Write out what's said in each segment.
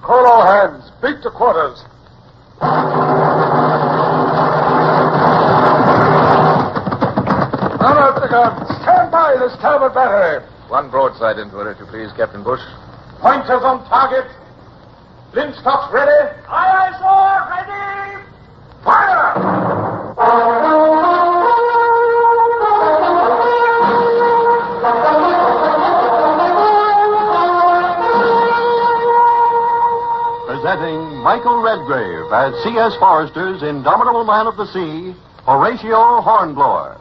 Call all hands. Beat to quarters. Run out the guns. Stand by the starboard battery. One broadside into it, if you please, Captain Bush. Pointers on target. Linstocks ready. Aye, aye, sir. Ready. Fire! Presenting Michael Redgrave as C.S. Forrester's indomitable man of the sea, Horatio Hornblower.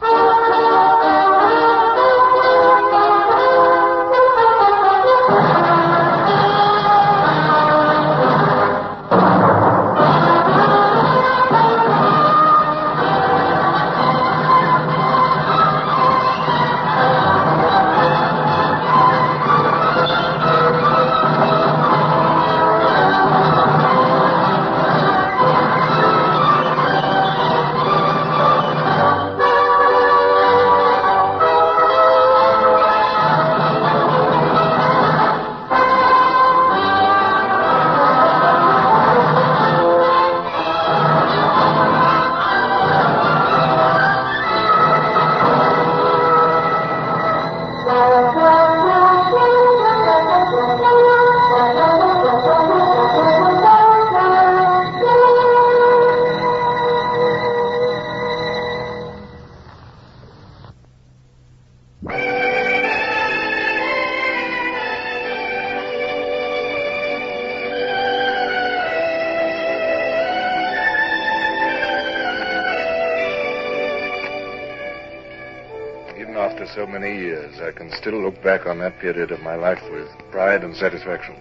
After so many years, I can still look back on that period of my life with pride and satisfaction.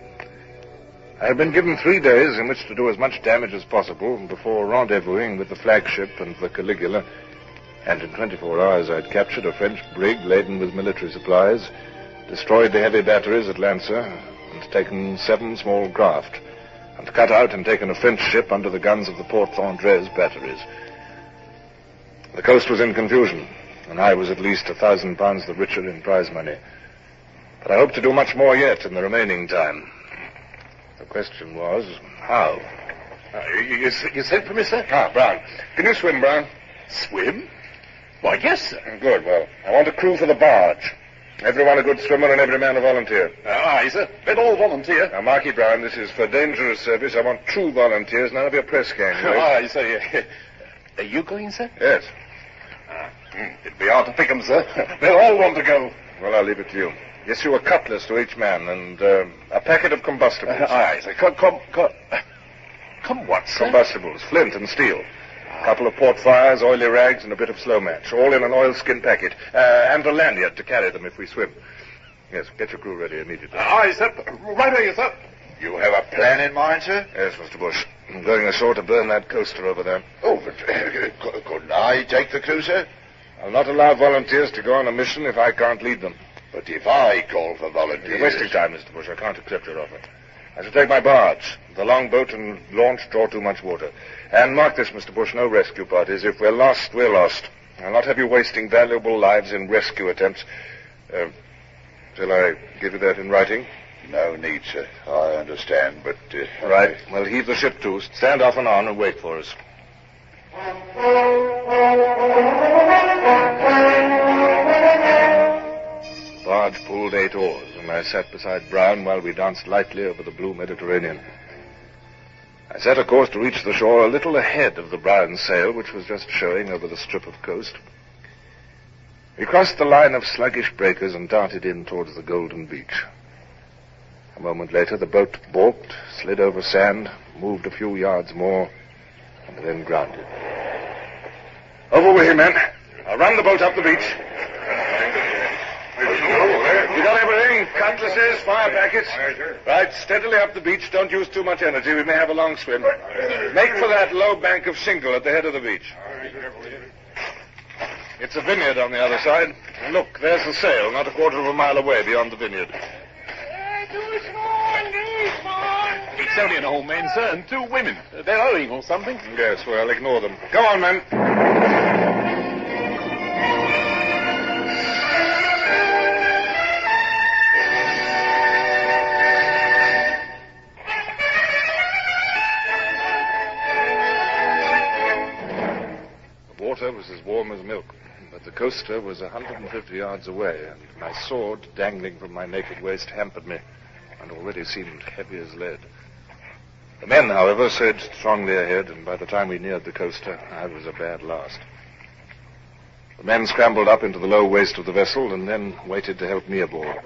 I had been given 3 days in which to do as much damage as possible before rendezvousing with the flagship and the Caligula, and in 24 hours I'd captured a French brig laden with military supplies, destroyed the heavy batteries at Lancer, and taken 7 small craft, and cut out and taken a French ship under the guns of the Port Andres batteries. The coast was in confusion, and I was at least £1,000 the richer in prize money. But I hope to do much more yet in the remaining time. The question was, how? You sent for me, sir? Brown. Can you swim, Brown? Swim? Why, yes, sir. Good. Well, I want a crew for the barge. Everyone a good swimmer and every man a volunteer. Aye, sir. Let all volunteer. Now, Marky Brown, this is for dangerous service. I want true volunteers, none of your press gang. Aye, sir. Are you going, sir? Yes. It'd be hard to pick 'em, sir. They'll all want to go. Well, I'll leave it to you. Issue a cutlass to each man and a packet of combustibles. Aye, sir. Come what, sir? Combustibles, flint and steel. A couple of port fires, oily rags, and a bit of slow match, all in an oilskin packet. And a lanyard to carry them if we swim. Yes, get your crew ready immediately. Aye, sir. Right away, sir. You have a plan in mind, sir? Yes, Mr. Bush. I'm going ashore to burn that coaster over there. Oh, but couldn't I take the crew, sir? I'll not allow volunteers to go on a mission if I can't lead them. But if I call for volunteers... You're wasting time, Mr. Bush. I can't accept your offer. I shall take my barge. The longboat and launch draw too much water. And mark this, Mr. Bush, no rescue parties. If we're lost, we're lost. I'll not have you wasting valuable lives in rescue attempts. Shall I give you that in writing? No need, sir. I understand, but... Right. Well, heave the ship to. Stand off and on and wait for us. The barge pulled 8 oars, and I sat beside Brown while we danced lightly over the blue Mediterranean. I set a course to reach the shore a little ahead of the brown sail, which was just showing over the strip of coast. We crossed the line of sluggish breakers and darted in towards the golden beach. A moment later, the boat balked, slid over sand, moved a few yards more, and then grounded. Over with you, men. I'll run the boat up the beach. You got everything? Cutlasses, fire packets? Right, steadily up the beach. Don't use too much energy. We may have a long swim. Make for that low bank of shingle at the head of the beach. It's a vineyard on the other side. And look, there's the sail, not a quarter of a mile away beyond the vineyard. It's only an old man, sir, and 2 women. They're owing or something. Yes, well, ignore them. Come on, men. But the coaster was 150 yards away, and my sword, dangling from my naked waist, hampered me, and already seemed heavy as lead. The men, however, surged strongly ahead, and by the time we neared the coaster, I was a bad last. The men scrambled up into the low waist of the vessel, and then waited to help me aboard.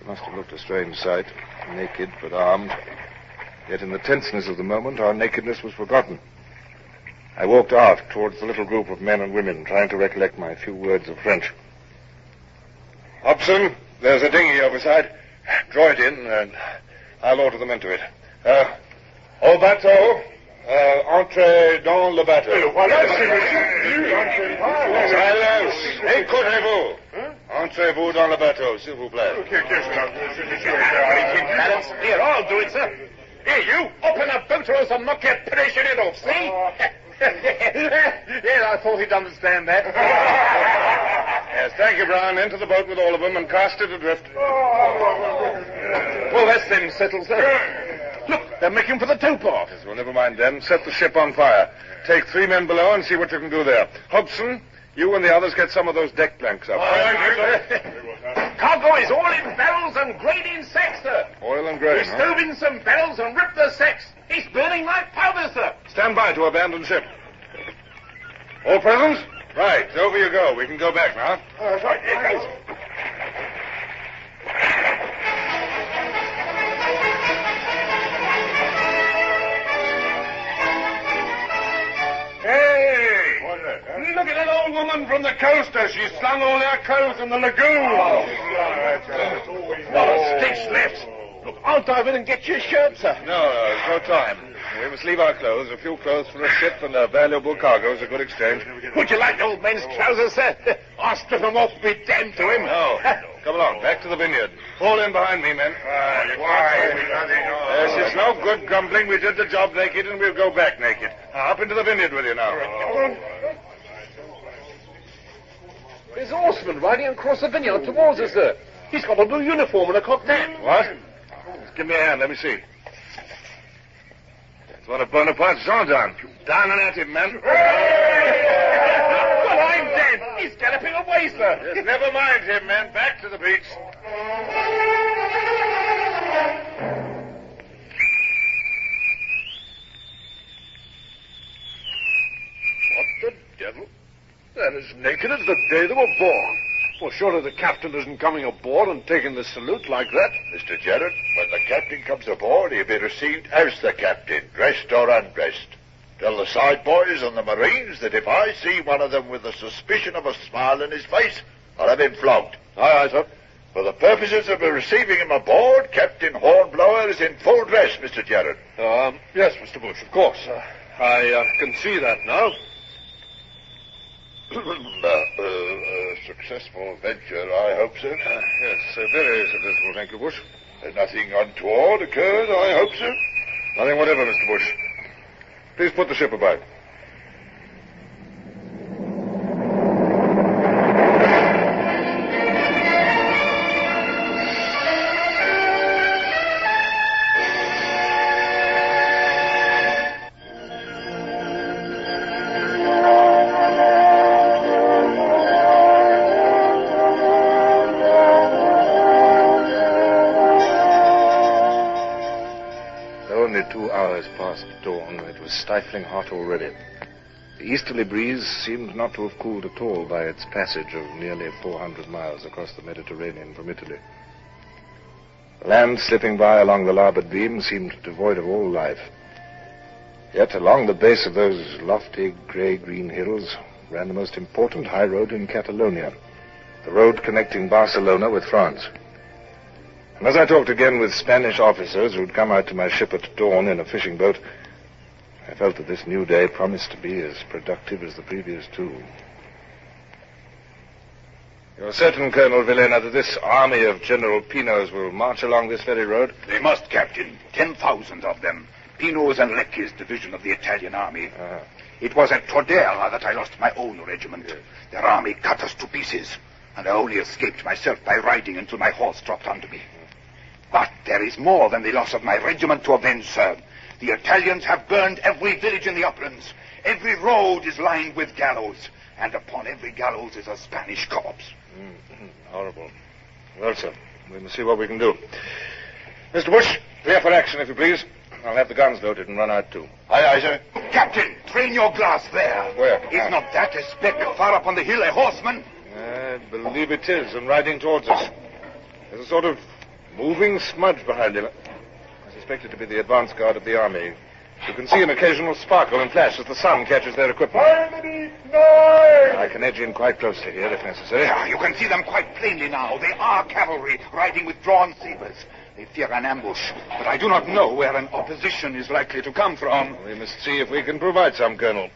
It must have looked a strange sight, naked but armed. Yet in the tenseness of the moment, our nakedness was forgotten. I walked aft towards the little group of men and women, trying to recollect my few words of French. Hobson, there's a dinghy overside. Draw it in, and I'll order the men to it. Au bateau, entrez dans le bateau. Silence! Écoutez-vous! Entrez-vous dans le bateau, s'il vous plaît. Here, I'll do it, sir. Here, you, open the boat house and knock your pressure it off, see? Yeah, I thought he'd understand that. Yes, thank you, Brown. Into the boat with all of them and cast it adrift. Well, that's them settled, sir. Look, they're making for the towpath. Yes, well, never mind them. Set the ship on fire. Take 3 men below and see what you can do there. Hobson, you and the others get some of those deck planks up. Cargo is all in barrels and great in sacks, sir. Oil and grain, We stove in some barrels and ripped the sacks. It's burning like powder, sir. Stand by to abandon ship. All present? Right, over you go. We can go back now. Right, here goes. Hey! Look at that old woman from the coaster. She's slung all her clothes in the lagoon. Not a stitch left. Look, I'll dive in and get your shirt, sir. No, there's no time. We must leave our clothes. A few clothes for a ship and a valuable cargo is a good exchange. Would you like the old man's trousers, sir? I'll strip them off, be damned to him. No. Come along, back to the vineyard. Fall in behind me, men. Yes, it's no good grumbling. We did the job naked, and we'll go back naked. Now, up into the vineyard with you now. There's a horseman riding across the vineyard towards us, sir. He's got a blue uniform and a cocked hat. What? Just give me a hand. Let me see. It's one of Bonaparte's gendarmes. Down and at him, man. Well, I'm dead. He's galloping away, sir. Just never mind him, man. Back to the beach. What the devil? They're as naked as the day they were born. Well, surely the captain isn't coming aboard and taking the salute like that. Mr. Jarrett, when the captain comes aboard, he'll be received as the captain, dressed or undressed. Tell the side boys and the Marines that if I see one of them with the suspicion of a smile in his face, I'll have him flogged. Aye, aye, sir. For the purposes of receiving him aboard, Captain Hornblower is in full dress, Mr. Jarrett. Yes, Mr. Bush, of course. I can see that now. Successful venture, I hope, sir. Yes, very successful, thank you, Bush. Nothing untoward occurred, I hope, sir. Nothing whatever, Mr. Bush. Please put the ship about. Only 2 hours past dawn. It was stifling hot already. The easterly breeze seemed not to have cooled at all by its passage of nearly 400 miles across the Mediterranean from Italy. The land slipping by along the larboard beam seemed devoid of all life. Yet along the base of those lofty grey-green hills ran the most important high road in Catalonia, the road connecting Barcelona with France. And as I talked again with Spanish officers who'd come out to my ship at dawn in a fishing boat, I felt that this new day promised to be as productive as the previous 2. You're certain, Colonel Villena, that this army of General Pino's will march along this very road? They must, Captain. 10,000 of them. Pino's and Lecchi's division of the Italian army. It was at Tordera that I lost my own regiment. Yes. Their army cut us to pieces, and I only escaped myself by riding until my horse dropped onto me. But there is more than the loss of my regiment to avenge, sir. The Italians have burned every village in the uplands. Every road is lined with gallows. and upon every gallows is a Spanish corpse. Horrible. Well, sir, we must see what we can do. Mr. Bush, clear for action, if you please. I'll have the guns loaded and run out, too. Aye, aye, sir. Captain, train your glass there. Where? Is not that a speck far up on the hill, a horseman? I believe it is, and riding towards us. There's a sort of moving smudge behind him. I suspect it to be the advance guard of the army. You can see an occasional sparkle and flash as the sun catches their equipment. I can edge in quite close to here, if necessary. Yeah, you can see them quite plainly now. They are cavalry riding with drawn sabers. They fear an ambush, but I do not know where an opposition is likely to come from. We must see if we can provide some, Colonel.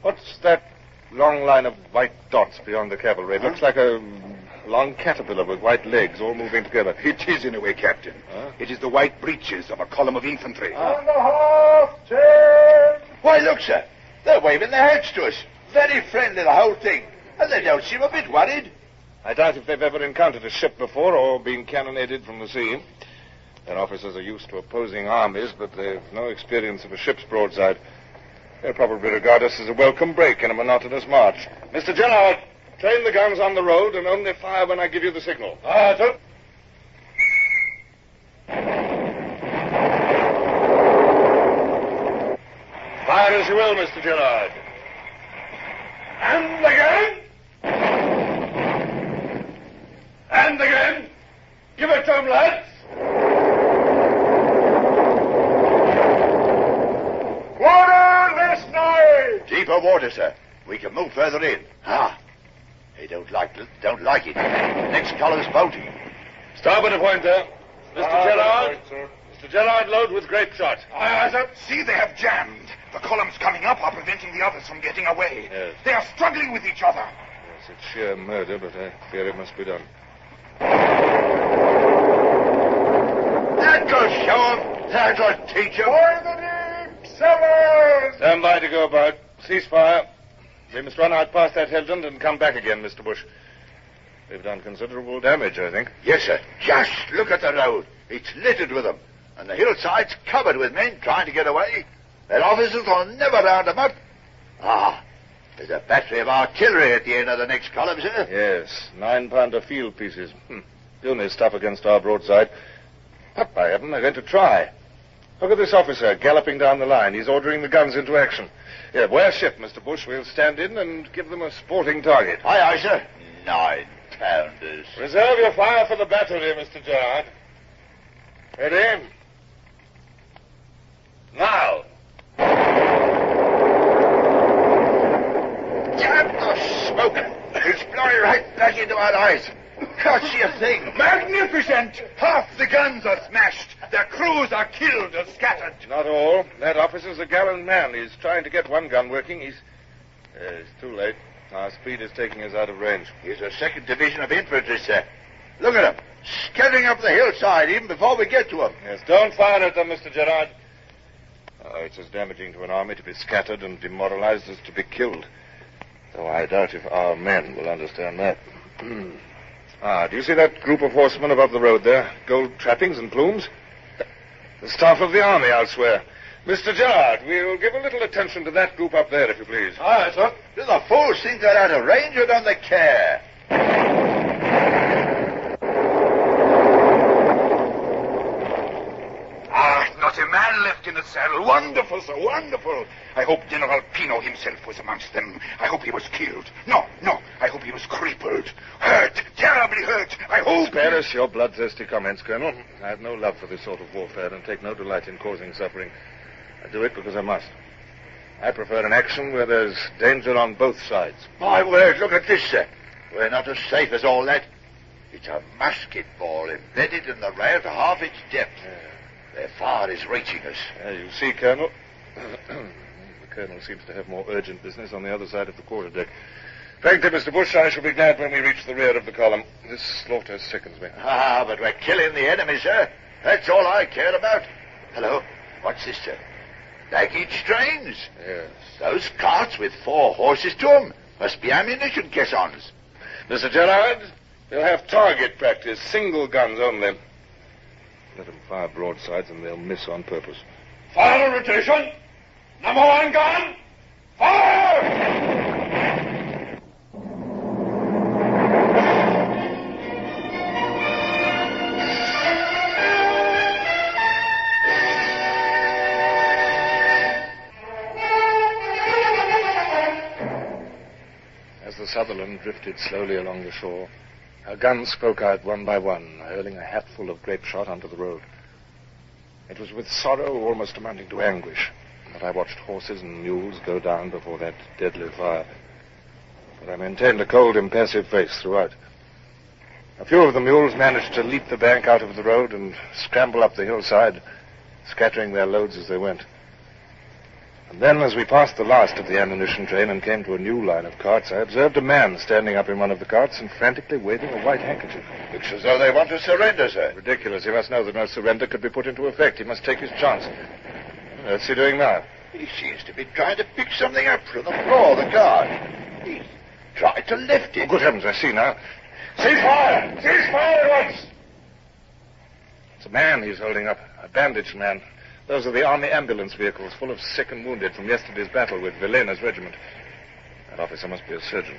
What's that long line of white dots beyond the cavalry? It looks like a long caterpillar with white legs all moving together. It is, in a way, Captain. It is the white breeches of a column of infantry. On the half turn. Why, look, sir. They're waving their hats to us. Very friendly, the whole thing. And they don't seem a bit worried. I doubt if they've ever encountered a ship before or been cannonaded from the sea. Their officers are used to opposing armies, but they've no experience of a ship's broadside. They'll probably regard us as a welcome break in a monotonous march. Mr. Gerard, train the guns on the road and only fire when I give you the signal. Aye, sir. Fire as you will, Mr. Gerard. And again. And again. Give it to 'em, lads. Water this night. Deeper water, sir. We can move further in. They don't like it. Next column's boating. Starboard pointer. Mr. Gerard. Mr. Gerard, load with grape shot. Aye, sir. See, they have jammed. The columns coming up are preventing the others from getting away. Yes. They are struggling with each other. Yes, it's sheer murder, but I fear it must be done. That'll show 'em. That'll teach 'em. For the deep cellars. Stand by to go about. Cease fire. We must run out past that headland and come back again, Mr. Bush. They've done considerable damage, I think. Yes, sir. Just look at the road. It's littered with them. And the hillside's covered with men trying to get away. Their officers will never round them up. There's a battery of artillery at the end of the next column, sir. Yes, 9-pounder field pieces. The only stuff against our broadside. But by heaven, they're going to try. Look at this officer galloping down the line. He's ordering the guns into action. Yeah, wear ship, Mr. Bush. We'll stand in and give them a sporting target. Aye, aye, sir. 9-pounders. Reserve your fire for the battery, Mr. Gerard. Ready? Now. Damn the smoke! It's blowing right back into our eyes. Can't see a thing. Magnificent! Half the guns are smashed. Their crews are killed or scattered. Not all. That officer's a gallant man. He's trying to get one gun working. It's too late. Our speed is taking us out of range. Here's a 2nd Division of infantry, sir. Look at them. Scattering up the hillside even before we get to them. Yes, don't fire at them, Mr. Gerard. It's as damaging to an army to be scattered and demoralized as to be killed. Though I doubt if our men will understand that. Do you see that group of horsemen above the road there? Gold trappings and plumes? The staff of the army, I'll swear. Mr. Gerard, we'll give a little attention to that group up there, if you please. Aye, sir. Do the fools think they're out of range or don't they care? Not a man left in the saddle. Wonderful, sir, wonderful. I hope General Pino himself was amongst them. I hope he was killed. No, I hope he was crippled. Hurt, terribly hurt. I hope... Spare us your bloodthirsty comments, Colonel. I have no love for this sort of warfare and take no delight in causing suffering. I do it because I must. I prefer an action where there's danger on both sides. My word, look at this, sir. We're not as safe as all that. It's a musket ball embedded in the rail to half its depth. Their fire is reaching us. You see, Colonel. The Colonel seems to have more urgent business on the other side of the quarterdeck. Frankly, Mr. Bush, I shall be glad when we reach the rear of the column. This slaughter sickens me. But we're killing the enemy, sir. That's all I care about. Hello, what's this, sir? Baggage trains? Yes. Those carts with 4 horses to them must be ammunition caissons. Mr. Gerard, they'll have target practice, single guns only. Let them fire broadsides and they'll miss on purpose. Final rotation. Number 1 gun. Fire! Sutherland drifted slowly along the shore, our guns spoke out one by one, hurling a hatful of grape shot onto the road. It was with sorrow almost amounting to anguish that I watched horses and mules go down before that deadly fire. But I maintained a cold, impassive face throughout. A few of the mules managed to leap the bank out of the road and scramble up the hillside, scattering their loads as they went. And then, as we passed the last of the ammunition train and came to a new line of carts, I observed a man standing up in one of the carts and frantically waving a white handkerchief. Looks as though they want to surrender, sir. Ridiculous. He must know that no surrender could be put into effect. He must take his chance. What's he doing now? He seems to be trying to pick something up from the floor of the car. He's tried to lift it. Oh, good heavens, I see now. Cease fire! Cease fire at once! It's a man he's holding up, a bandaged man. Those are the army ambulance vehicles full of sick and wounded from yesterday's battle with Villena's regiment. That officer must be a surgeon.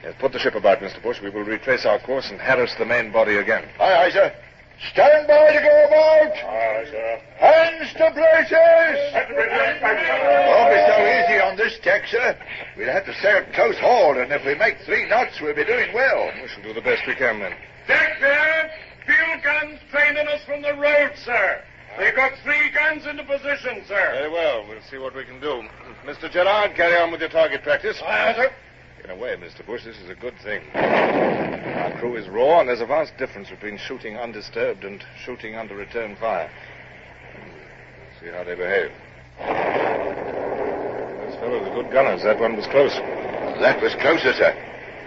Yes, put the ship about, Mr. Bush. We will retrace our course and harass the main body again. Aye, sir. Stand by to go about. Aye, sir. Hands to places. Won't be so easy on this deck, sir. We'll have to sail close haul, and if we make 3 knots, we'll be doing well. We shall do the best we can, then. Deck there! Field guns training us from the road, sir. We've got 3 guns into position, sir. Very well. We'll see what we can do. Mr. Gerard, carry on with your target practice. Aye, sir. In a way, Mr. Bush, this is a good thing. Our crew is raw, and there's a vast difference between shooting undisturbed and shooting under return fire. See how they behave. Those fellows are good gunners. That one was close. That was closer, sir.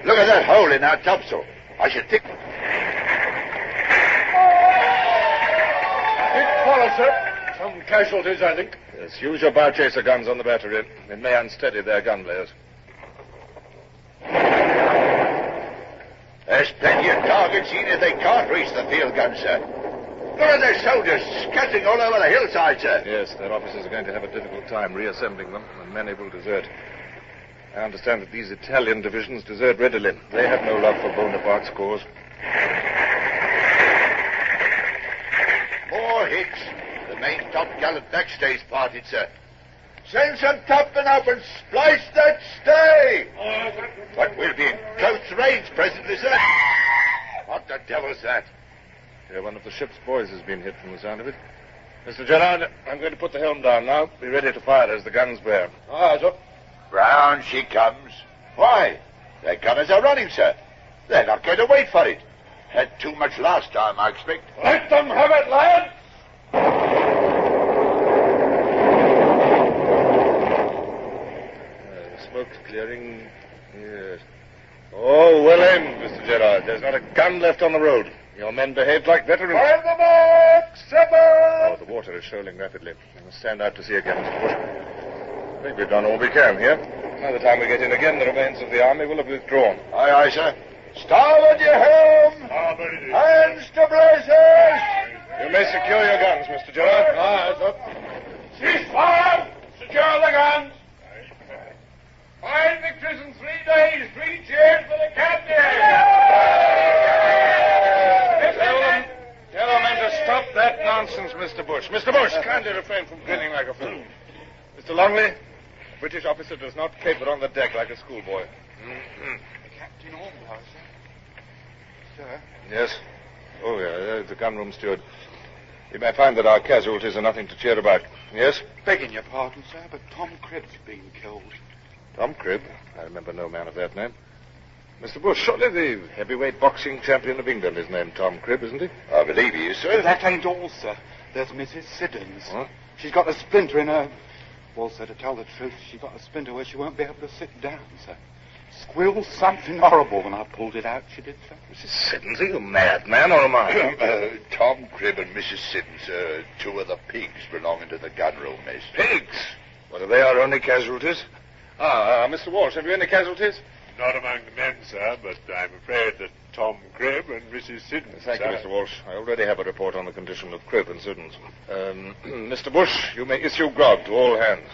Look at that hole in our topsail. I should think... Sir. Some casualties, I think. Yes, use your bow chaser guns on the battery. It may unsteady their gun players. There's plenty of targets even if they can't reach the field guns, sir. Look at their soldiers scattering all over the hillside, sir. Yes, their officers are going to have a difficult time reassembling them, and many will desert. I understand that these Italian divisions desert readily. They have no love for Bonaparte's cause. More hits. The main top-gallant backstay's parted, sir. Send some topmen up and splice that stay. But we'll be in close range presently, sir. What the devil's that? Yeah, one of the ship's boys has been hit from the sound of it. Mr. Gerard, I'm going to put the helm down now. Be ready to fire as the guns bear. Aye, sir. Round she comes. Why? Their gunners are running, sir. They're not going to wait for it. Had too much last time, I expect. Let them have it, lad! Smoke's clearing. Yes. Oh, well aimed, Mr. Gerard. There's not a gun left on the road. Your men behaved like veterans. Fire the mark! 7! Oh, the water is shoaling rapidly. We must stand out to sea again, Mr. Bush. I think we've done all we can here. By the time we get in again, the remains of the army will have withdrawn. Aye, aye, sir. Starboard your helm! Hands to braces! You may secure your guns, Mr. Gerard. Aye, sir. Cease fire! Secure the guns! 5 victories in 3 days! 3 cheers for the captain! Tell them to stop that nonsense, Mr. Bush. Mr. Bush, kindly refrain from grinning like a fool. Mr. Longley, a British officer does not caper on the deck like a schoolboy. Captain Hornblower, sir. Sir? Yes. Oh, yeah, the gunroom steward. You may find that our casualties are nothing to cheer about. Yes? Begging your pardon, sir, but Tom Cribb's been killed. Tom Cribb? I remember no man of that name. Mr. Bush, surely the heavyweight boxing champion of England is named Tom Cribb, isn't he? I believe he is, sir. That ain't all, sir. There's Mrs. Siddons. What? She's got a splinter in her... Well, sir, to tell the truth, she got a splinter where she won't be able to sit down, sir. Squealed something horrible when I pulled it out, she did, sir. Mrs. Siddons, are you a madman or am I? Tom Cribb and Mrs. Siddons are 2 of the pigs belonging to the gunroom mess. Pigs? What, are they our only casualties? Mr. Walsh, have you any casualties? Not among the men, sir, but I'm afraid that Tom Cribb and Mrs. Siddons... Thank you, Mr. Walsh. I already have a report on the condition of Cribb and Siddons. Mr. Bush, you may issue grog to all hands.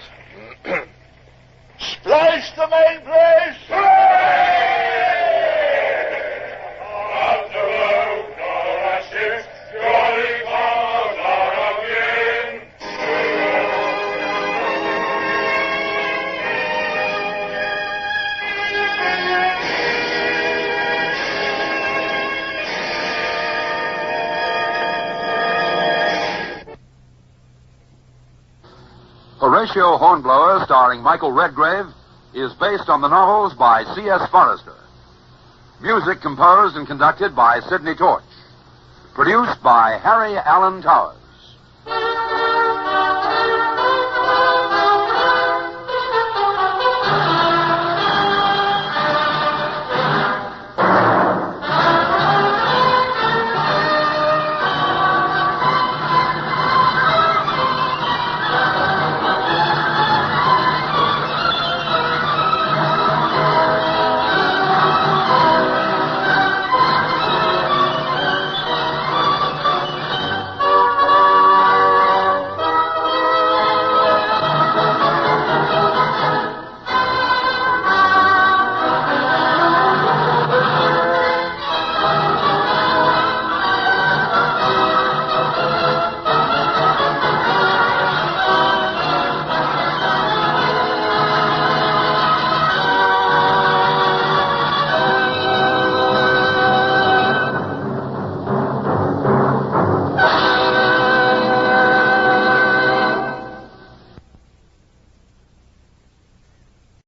Splice the main brace! Horatio Hornblower, starring Michael Redgrave, is based on the novels by C.S. Forrester. Music composed and conducted by Sidney Torch. Produced by Harry Allen Towers.